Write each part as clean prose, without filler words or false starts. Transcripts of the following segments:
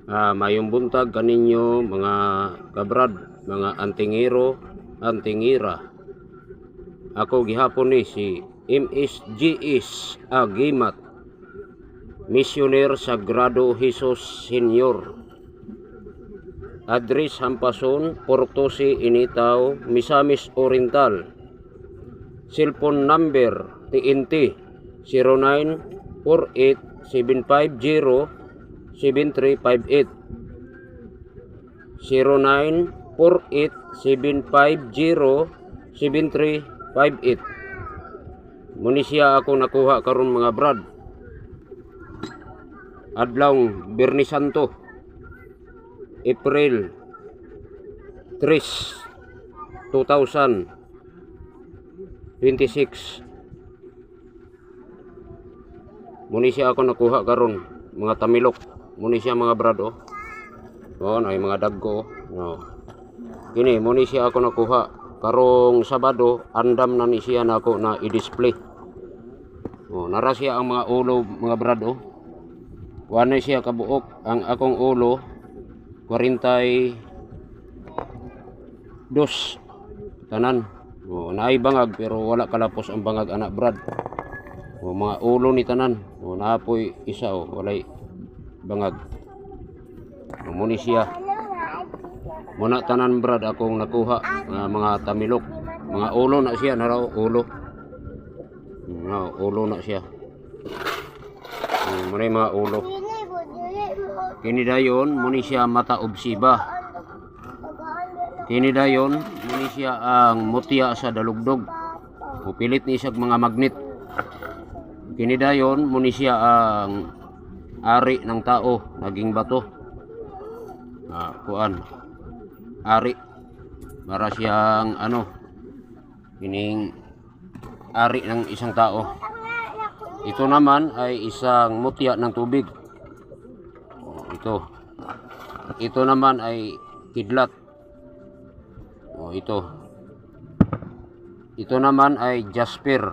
Mayong buntag kaninyo mga kabrad, mga antingero, antingira. Ako gihapon ni si MSGS Agimat, Missioner Sagrado Jesus Senior. Address Hampason, Portosi, Initaw, Misamis Oriental. Cellphone number TNT 0948-750-7358 0948-750-7358. Munisya ako nakuha karon mga brad, adlawng Biyernes Santo, April 3, 2026. Munisya ako nakuha karon mga tamilok. Munisya mga brad ay mga dagko. Kini munisya ako nakuha karong Sabado, andam na ni siya nako na i-display. Nara siya ang mga ulo mga brad. Wala siya kabuok. Ang akong ulo 42 tanan. Naay bangag pero wala kalapos ang bangag anak brad. Mga ulo ni tanan. Naapoy isa walay bangag. Muni siya. Muna tanan brad akong nakuha mga tamilok. Mga ulo na siya naraw ulo. Ulo na siya. Muna mga ulo. Kini dayon muni siya mata obsiba. Kini dayon muni siya ang mutya sa dalugdog. Upilit ni siya mga magnet. Kini dayon muni siya ang ari ng tao, naging bato. Ari. Para siyang kining ari ng isang tao. Ito naman ay isang mutya ng tubig. Ito naman ay kidlat. Ito naman ay jasper.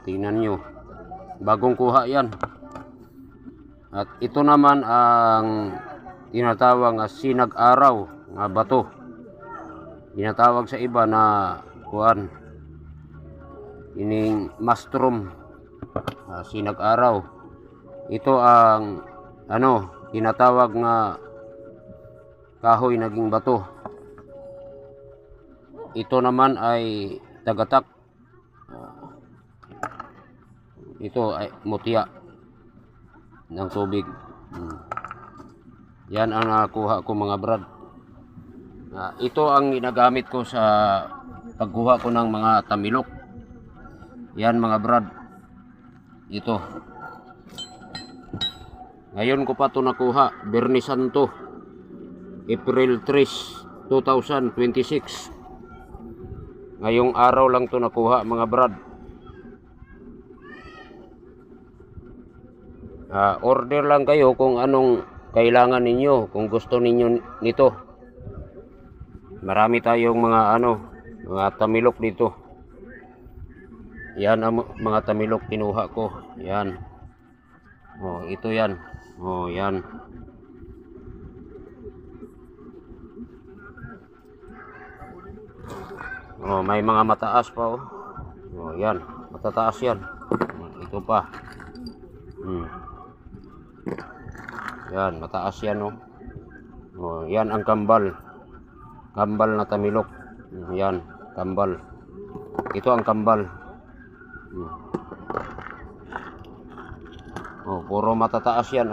Tingnan nyo. Bagong kuha yan. At ito naman ang tinatawag na sinag-araw na bato. Tinatawag sa iba na ining mastrom, sinag-araw. Ito ang tinatawag na kahoy naging bato. Ito naman ay tagatak. Ito ay mutya ng tubig. Yan ang nakuha ko mga brad. Ito ang ginagamit ko sa pagkuha ko ng mga tamilok. Yan mga brad. Ito. Ngayon ko pa ito nakuha. Biyernes Santo, April 3, 2026. Ngayong araw lang ito nakuha mga brad. Order lang kayo kung anong kailangan ninyo, kung gusto ninyo nito. Marami tayong mga tamilok dito. Yan ang mga tamilok kinuha ko. Yan. Ito yan. Yan. May mga mataas pa yan. Matataas yan. Ito pa. Yan, mataas yan yan ang kambal. Kambal na tamilok. Yan, kambal. Ito ang kambal. Puro matataas yan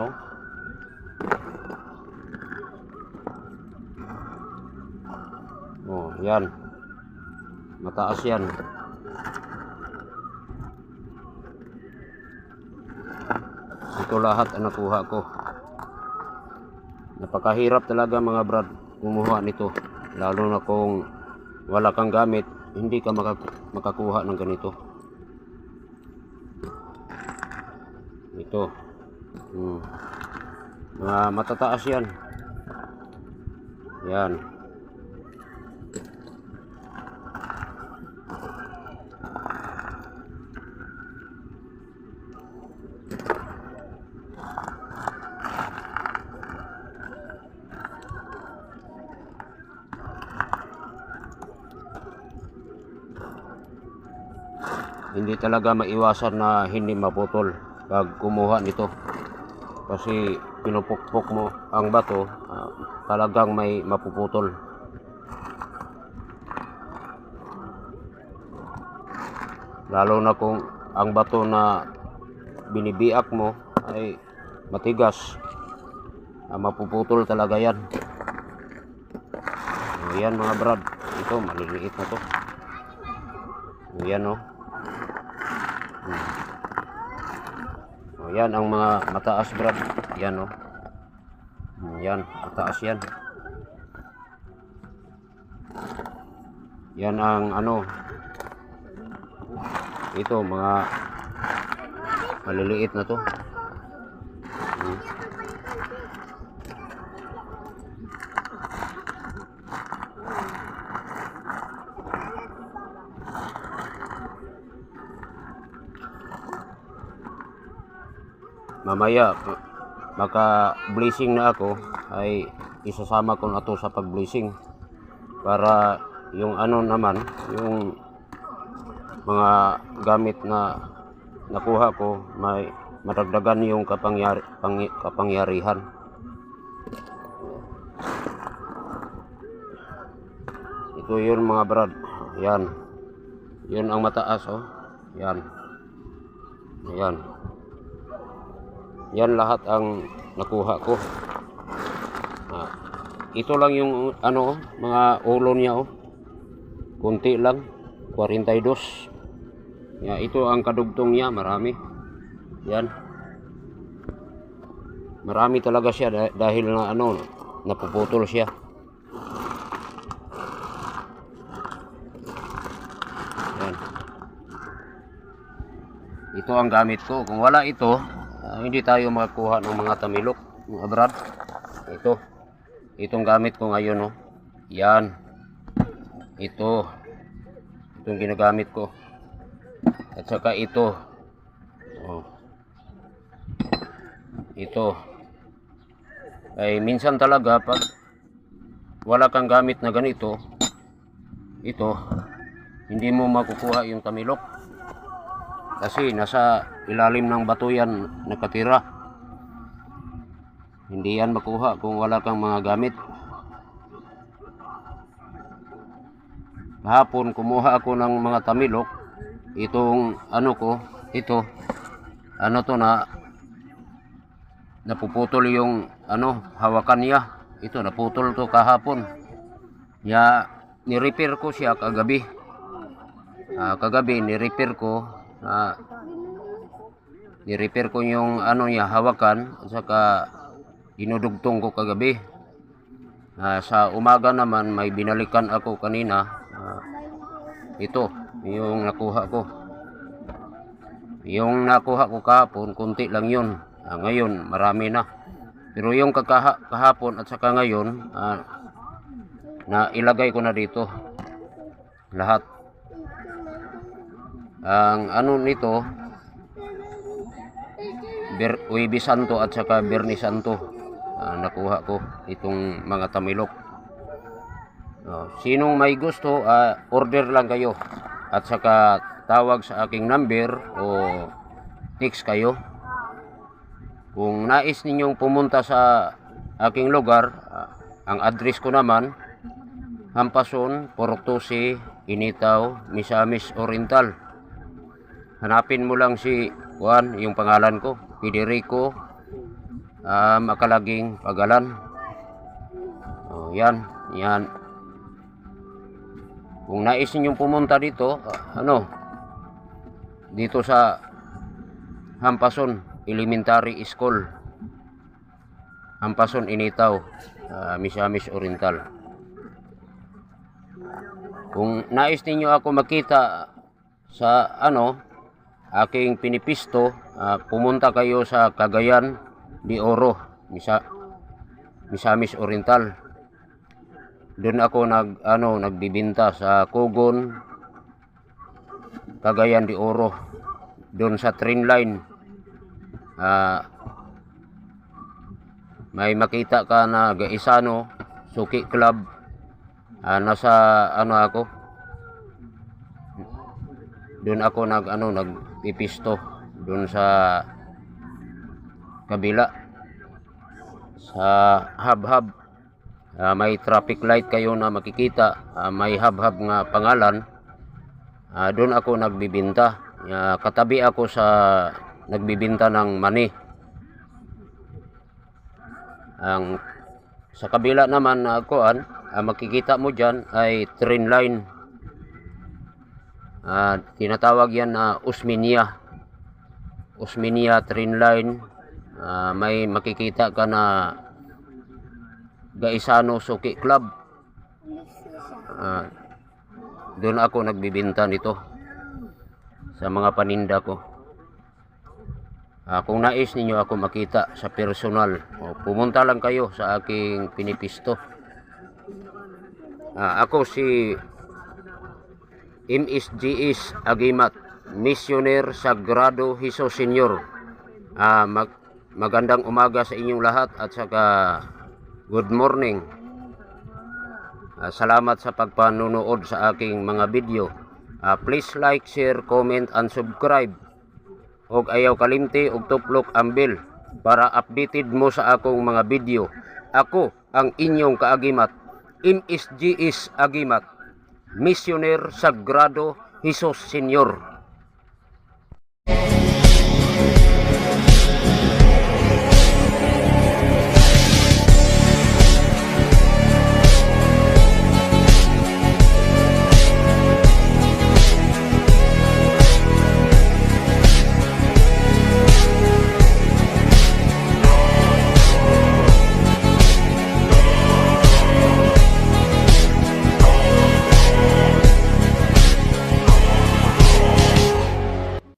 yan. Mataas yan. Ito lahat ang nakuha ko. Napakahirap talaga mga brad kumuha nito. Lalo na kung wala kang gamit, hindi ka makakuha ng ganito. Ito. Mga matataas yan. Yan. hindi talaga maiwasan na hindi maputol pag kumuha nito. Kasi pinupukpok mo ang bato, talagang may mapuputol. Lalo na kung ang bato na binibiak mo ay matigas, mapuputol talaga yan. Ayan mga brad, ito maliliit na to. Ayan o. Ayan ang mga mataas brad. Ayan o. Ayan, mataas yan. Yan ang ano. Ito mga maliliit na to. Mamaya maka blessing na ako ay isasama ko na to sa pag blessing para yung ano naman, yung mga gamit na nakuha ko may madagdagan yung kapangyarihan. Ito yun mga brad. Yan. Yun ang mataas oh. Yan. Yan. Yan lahat ang nakuha ko. Ito lang yung ano, mga ulo niya oh. Kunti lang, 42. Ito ang kadugtong niya, marami. Yan. Marami talaga siya dahil na ano, napuputol siya. Yan. Ito ang gamit ko. Kung wala ito, hindi tayo makakuha ng mga tamilok, mga brad. Itong gamit ko ngayon oh. Yan. Itong ginagamit ko. At saka ito. Oh. Ito. Ay minsan talaga pag wala kang gamit na ganito, ito, hindi mo makukuha yung tamilok. Kasi nasa ilalim ng bato yan nakatira. Hindi yan makuha kung wala kang mga gamit. Kahapon kumuha ako ng mga tamilok. Itong ano ko, ito, ano to na napuputol yung ano, hawakan niya. Ito naputol to kahapon. Ni-repair ko siya kagabi. Kagabi ni-repair ko. Ni-repair ko yung ano niya, hawakan. At saka dinudugtong ko kagabi. Sa umaga naman may binalikan ako kanina. Ito yung nakuha ko. Yung nakuha ko kahapon, kunti lang yun. Ngayon marami na. Pero yung kahapon at saka ngayon, na ilagay ko na dito lahat. Ang ano nito, Huwebes Santo at saka Biyernes Santo, nakuha ko itong mga tamilok. Sinong may gusto, order lang kayo at saka tawag sa aking number o text kayo. Kung nais ninyong pumunta sa aking lugar, ang address ko naman, Hampason, Portusi, Initaw, Misamis Oriental. Hanapin mo lang si Juan, yung pangalan ko, Federico Makalaging Pagalan. Yan. Kung nais ninyong pumunta dito, dito sa Hampason Elementary School, Hampason, Initaw, Misamis Oriental. Kung nais ninyo ako makita sa aking pinipisto, pumunta kayo sa Cagayan de Oro, Misamis Oriental. Doon ako nagbibinta sa Kugon, Cagayan de Oro. Doon sa train line. May makita ka na Gaisano Suki Club. Nasa ako. Doon ako nagpipisto doon sa kabila sa hub-hub. May traffic light kayo na makikita, may hub-hub nga pangalan. Doon ako nagbibinta. Katabi ako sa nagbibinta ng mani. Sa kabila naman na makikita mo dyan ay train line. Tinatawag yan na Osmeña train line. May makikita ka na Gaisano Suki Club. Doon ako nagbibinta nito sa mga paninda ko. Kung nais ninyo ako makita sa personal, pumunta lang kayo sa aking pinipisto. Ako si MSGS Agimat, Missioner Sagrado Jesus Senior. Magandang umaga sa inyong lahat at saka good morning. Salamat sa pagpanunood sa aking mga video. Please like, share, comment, and subscribe. Og ayaw kalimti og tuplok ang bell para updated mo sa akong mga video. Ako ang inyong kaagimat, MSGS Agimat, Missioner Sagrado Jesus Senior.